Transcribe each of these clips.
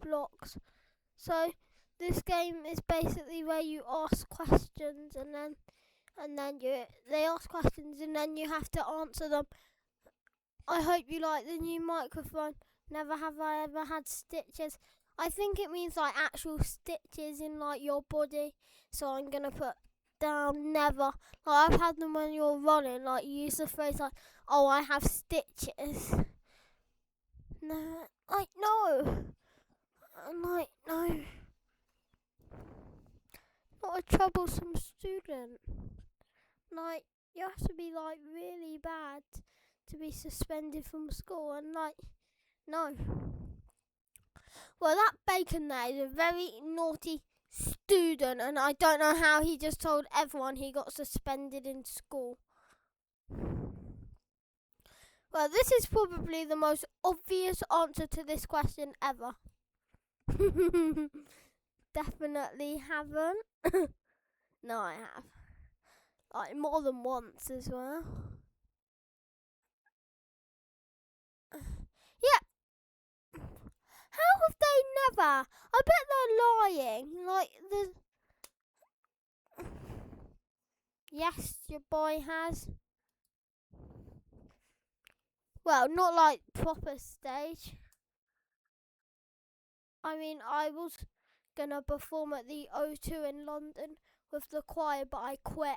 Roblox. So this game is basically where you ask questions and then they ask questions and then you have to answer them. I hope you like the new microphone. Never have I ever had stitches. I think it means like actual stitches in like your body. So I'm gonna put down never. Like I've had them when you're running. Like you use the phrase like, "Oh, I have stitches." No, like no. I'm like no. Not a troublesome student. Like you have to be like really bad to be suspended from school and like no. Well, that bacon there is a very naughty student and I don't know how he just told everyone he got suspended in school. Well, this is probably the most obvious answer to this question ever. Definitely haven't. No, I have. Like more than once as well. Yeah. How have they never? I bet they're lying. Like the. Yes, your boy has. Well, not like proper stage. I mean, I was gonna perform at the O2 in London with the choir, but I quit.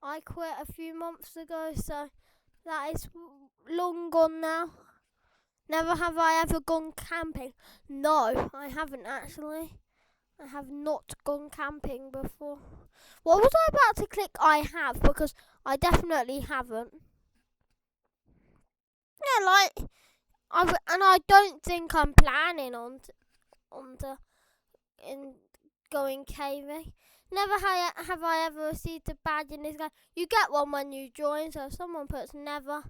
I quit a few months ago, so that is long gone now. Never have I ever gone camping. No, I haven't actually. I have not gone camping before. What was I about to click? I have, because I definitely haven't. Yeah, like, and I don't think I'm planning on going caving. Never have I ever received a badge in this game. You get one when you join, so if someone puts never,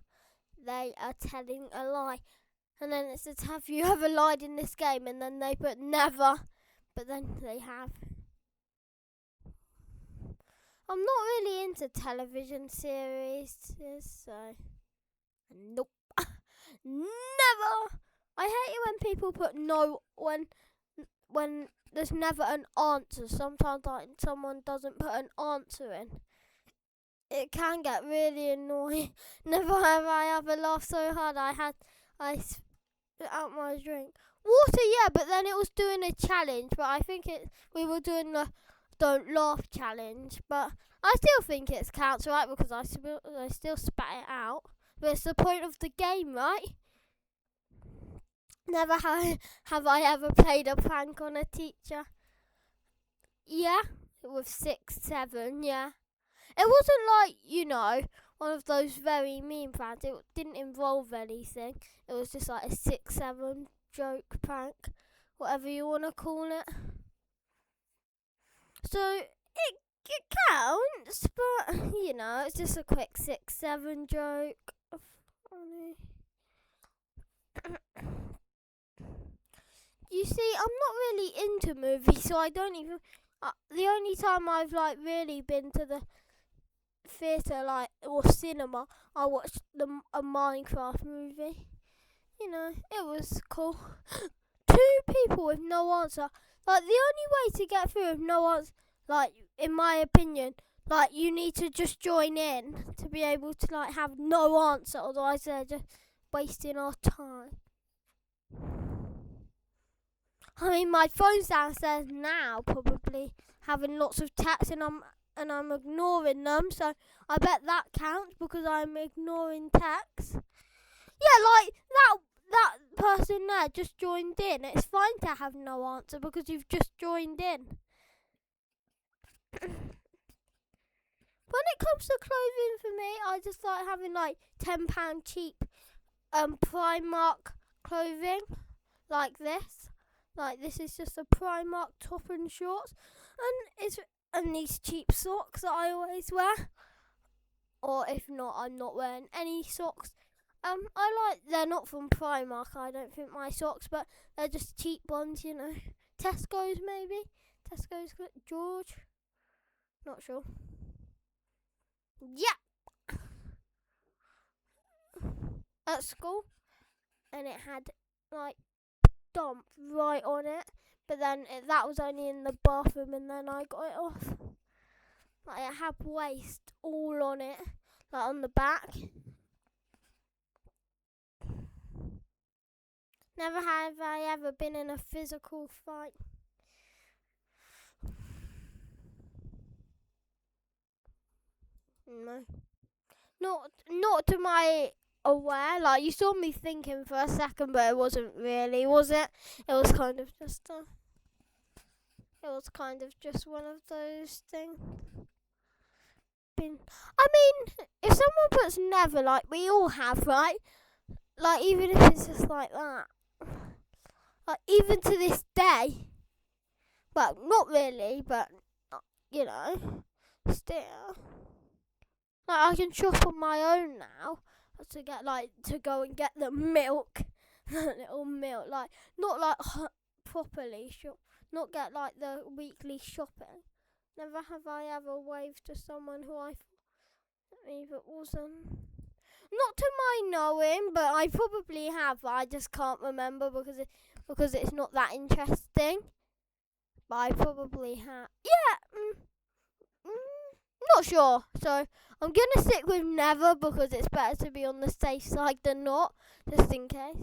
they are telling a lie. And then it says, have you ever lied in this game? And then they put never, but then they have. I'm not really into television series, so nope. Never. I hate it when people put no when there's never an answer. Sometimes like someone doesn't put an answer in. It can get really annoying. Never have I ever laughed so hard I spit out my drink. Water, yeah, but then it was doing a challenge. But I think we were doing the don't laugh challenge. But I still think it counts, right? Because I still spat it out. But it's the point of the game, right? Never have I ever played a prank on a teacher. Yeah, with 6, 7, yeah. It wasn't like, one of those very mean pranks. It didn't involve anything. It was just like a 6, 7 joke prank, whatever you want to call it. So it counts, but it's just a quick 6, 7 joke. Funny. You see, I'm not really into movies, so I don't even. The only time I've really been to the theatre or cinema, I watched a Minecraft movie. It was cool. 2 people with no answer. The only way to get through with no answer, in my opinion, you need to just join in to be able to have no answer. Otherwise, they're just wasting our time. I mean, my phone's downstairs now, probably having lots of texts, and I'm ignoring them. So I bet that counts because I'm ignoring texts. Yeah, that person there just joined in. It's fine to have no answer because you've just joined in. When it comes to clothing for me, I just like having £10 cheap Primark clothing like this. This is just a Primark top and shorts, and these cheap socks that I always wear. Or if not, I'm not wearing any socks. They're not from Primark, I don't think, my socks, but they're just cheap ones, Tesco's maybe? Tesco's, George? Not sure. Yeah! At school, and it had, stomp right on it, but then that was only in the bathroom, and then I got it off. Like, it had waste all on it, like on the back. Never have I ever been in a physical fight. No. Not to my aware. Like, you saw me thinking for a second, but it wasn't really, was it? It was kind of just one of those things. I mean, if someone puts never, like we all have, right? Like, even if it's just like that. Like, even to this day. Well, not really, but, you know, still. Like, I can shop on my own now to go and get the milk, little milk, like not like properly shop, not get like the weekly shopping. Never have I ever waved to someone who I thought either wasn't. Not to my knowing, but I probably have. But I just can't remember because it's not that interesting. But I probably have. Yeah. Not sure. So I'm gonna stick with never because it's better to be on the safe side than not, just in case.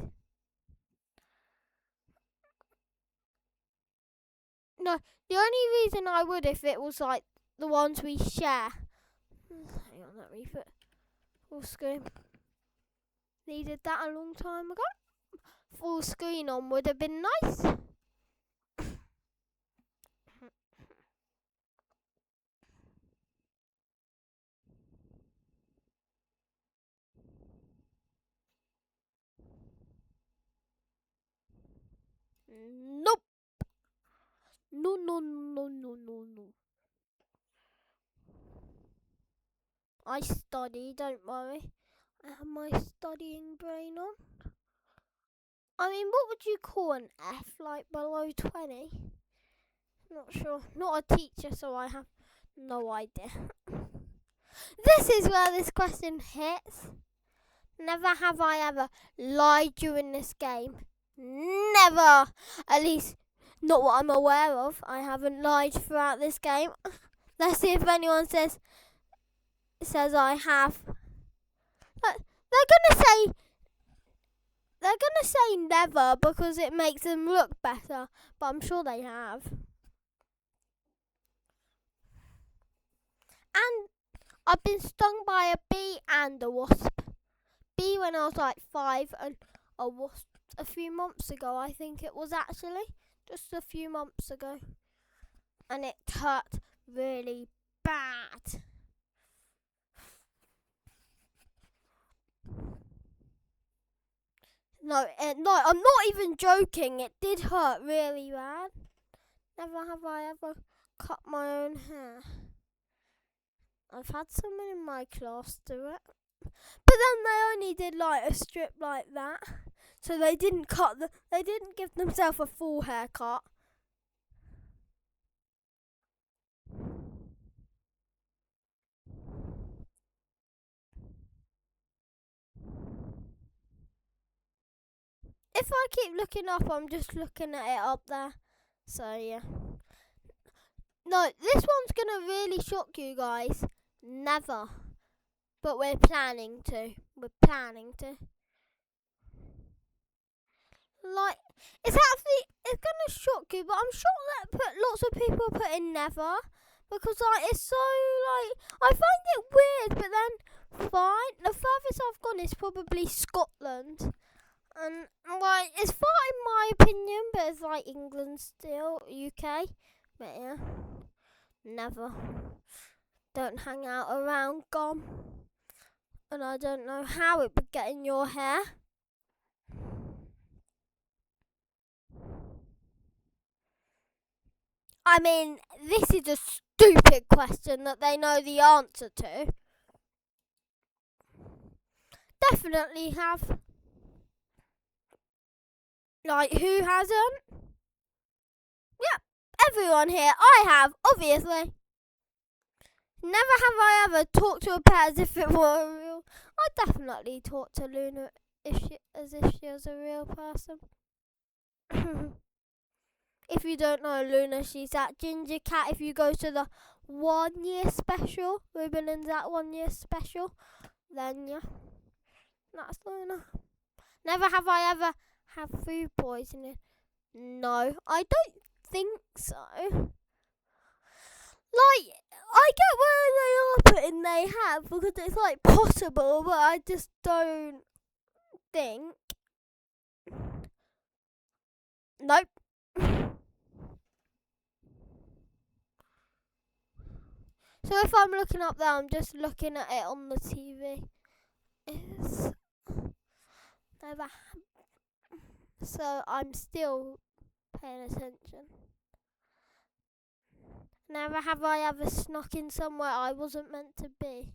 No, the only reason I would if it was like the ones we share. Hang on, let me put full screen. Needed that a long time ago. Full screen on would have been nice. Nope. No. I study, don't worry. I have my studying brain on. I mean, what would you call an F? Like below 20? Not sure. Not a teacher, so I have no idea. This is where this question hits. Never have I ever lied during this game. Never. At least, not what I'm aware of. I haven't lied throughout this game. Let's see if anyone says I have. They're gonna say never because it makes them look better, but I'm sure they have. And I've been stung by a bee and a wasp. Bee when I was like 5, and a wasp a few months ago. I think it was actually just a few months ago, and it hurt really bad. No, I'm not even joking. It did hurt really bad. Never have I ever cut my own hair. I've had someone in my class do it, but then they only did like a strip like that, so they didn't give themselves a full haircut. If I keep looking up, I'm just looking at it up there. So yeah. No, this one's gonna really shock you guys. Never. But we're planning to. Like, it's gonna shock you, but I'm sure that lots of people put in never. Because like, it's so like, I find it weird, but then fine. The furthest I've gone is probably Scotland. And like, it's fine in my opinion, but it's like England still, UK. But yeah, never. Don't hang out around gum. And I don't know how it would get in your hair. I mean, this is a stupid question that they know the answer to. Definitely have. Like, who hasn't? Yep, everyone here. I have, obviously. Never have I ever talked to a pet as if it were real. I definitely talked to Luna as if she was a real person. If you don't know Luna, she's that ginger cat. If you go to the 1 year special, Ruben and that 1 year special, then yeah, that's Luna. Never have I ever had food poisoning. No, I don't think so. Like, I get where they are putting they have because it's like possible, but I just don't think. Nope. So if I'm looking up there, I'm just looking at it on the TV. It's never. So I'm still paying attention. Never have I ever snuck in somewhere I wasn't meant to be.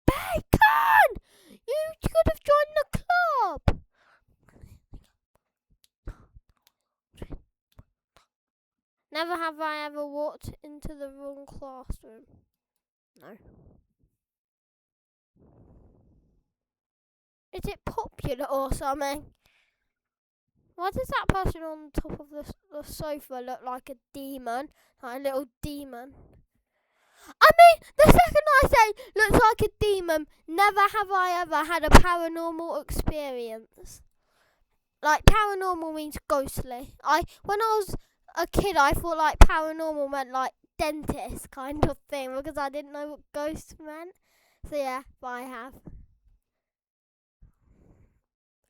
Bacon! You could have joined the club. Never have I ever walked into the wrong classroom. No. Is it popular or something? Why does that person on top of the sofa look like a demon? Like a little demon. I mean, the second I say looks like a demon, never have I ever had a paranormal experience. Like, paranormal means ghostly. When I was a kid, I thought like paranormal meant like dentist kind of thing because I didn't know what ghost meant. So yeah, but I have.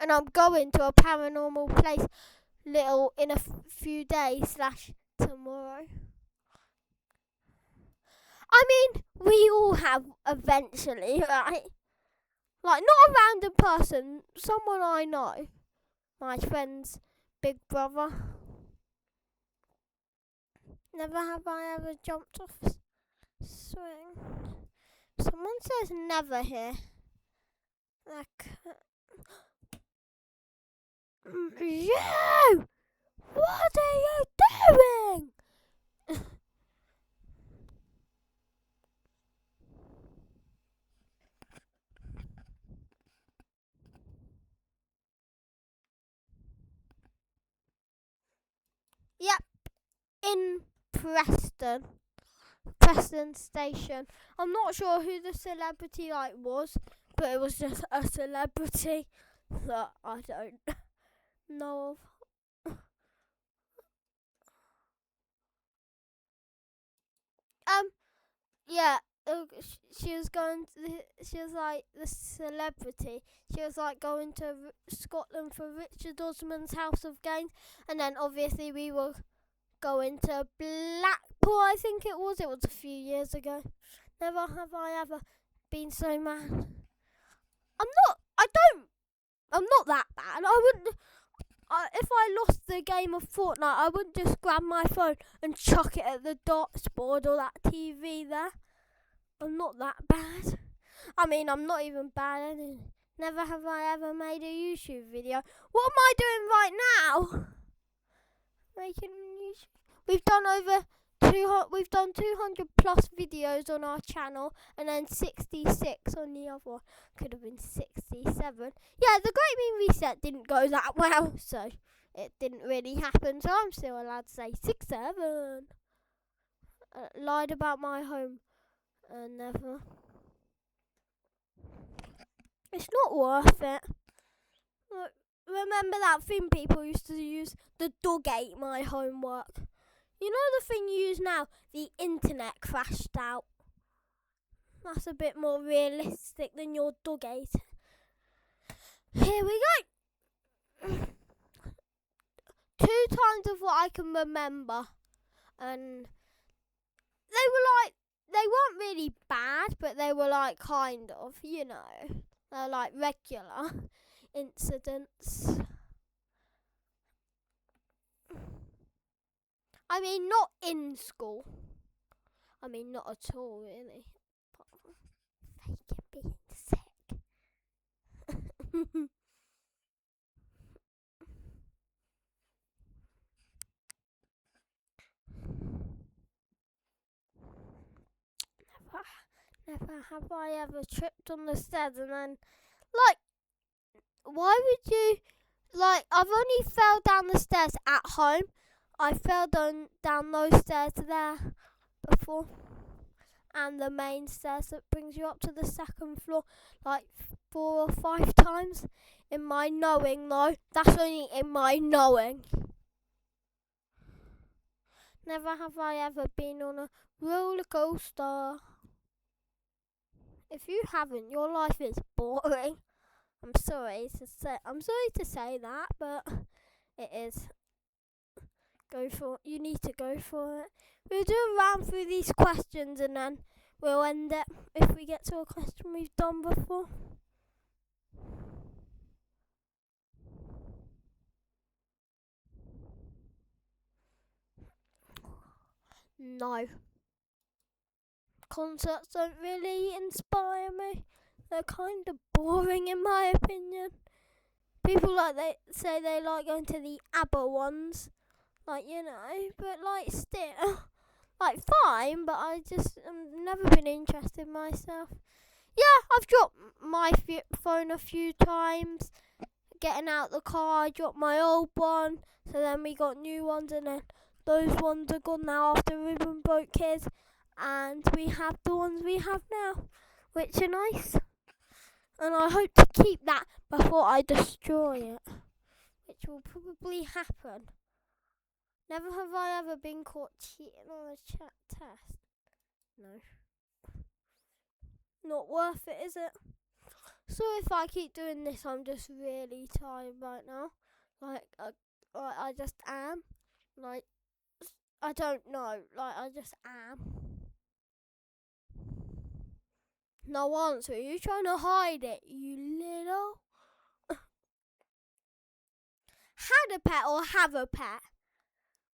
And I'm going to a paranormal place in a few days / tomorrow. I mean, we all have eventually, right? Like, not a random person, someone I know. My friend's big brother. Never have I ever jumped off swing. Someone says never here. Like, you! What are you doing? Yep, in Preston Station. I'm not sure who the celebrity was, but it was just a celebrity that I don't know of. Yeah, she was going to. She was like the celebrity. She was like going to Scotland for Richard Osman's House of Games, and then obviously we were going to Blackpool. I think it was. It was a few years ago. Never have I ever been so mad. I'm not that bad. I wouldn't. If I lost the game of Fortnite, I wouldn't just grab my phone and chuck it at the darts board or that TV there. I'm not that bad. I mean, I'm not even bad anyway. Never have I ever made a YouTube video. What am I doing right now? Making YouTube. We've done 200 plus videos on our channel, and then 66 on the other one. Could have been 67. Yeah, the Great Mean Reset didn't go that well, so it didn't really happen. So I'm still allowed to say 67. Lied about my home. Never. It's not worth it. Like, remember that thing people used to use? The dog ate my homework. You know the thing you use now? The internet crashed out. That's a bit more realistic than your dog ate. Here we go. 2 times of what I can remember. And they weren't really bad, but they were like kind of, they're like regular incidents. I mean, not in school. I mean, not at all, really. Fake being sick. Never have I ever tripped on the stairs and then, like, why would you, like, I've only fell down the stairs at home. I fell down those stairs there before. And the main stairs that brings you up to the second floor, like 4 or 5 times. In my knowing, though, that's only in my knowing. Never have I ever been on a roller coaster. If you haven't, your life is boring. I'm sorry to say that, but it is. You need to go for it. We'll do a round through these questions and then we'll end it if we get to a question we've done before. No. Concerts don't really inspire me. They're kind of boring in my opinion. People they say they like going to the ABBA ones. Like, but like still, like fine, but I've never been interested myself. Yeah, I've dropped my phone a few times. Getting out the car, I dropped my old one, so then we got new ones, and then those ones are gone now after Ribbon Boat Kids, and we have the ones we have now, which are nice. And I hope to keep that before I destroy it, which will probably happen. Never have I ever been caught cheating on a chat test. No. Not worth it, is it? So if I keep doing this, I'm just really tired right now. Like, I just am. Like, I don't know. Like, I just am. No answer. Are you trying to hide it, you little? Had a pet or have a pet?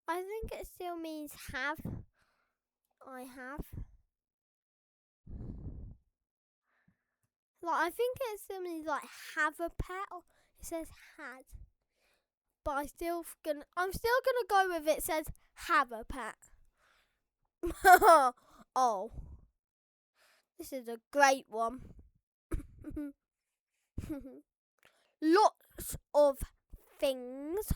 I think it still means have. I have. Like, I think it still means like have a pet, or it says had. But I'm still gonna go with it says have a pet. Oh. This is a great one. Lots of things.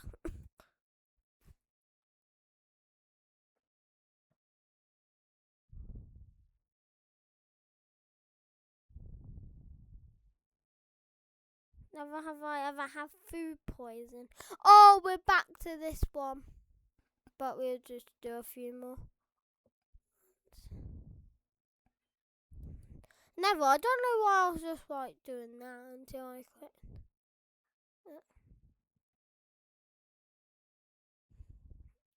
Never have I ever had food poison. Oh, we're back to this one. But we'll just do a few more. Never. I don't know why I was just like doing that until I quit.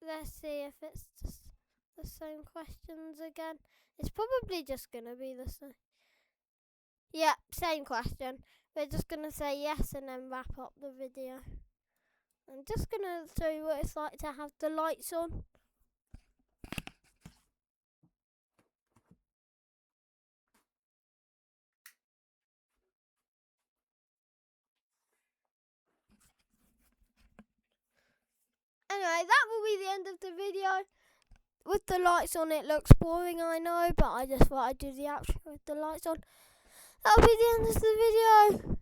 Let's see if it's just the same questions again. It's probably just going to be the same. Yeah, same question. We're just going to say yes and then wrap up the video. I'm just going to show you what it's like to have the lights on. Anyway, that will be the end of the video. With the lights on, it looks boring, I know, but I just thought I'd do the outro with the lights on. That'll be the end of the video.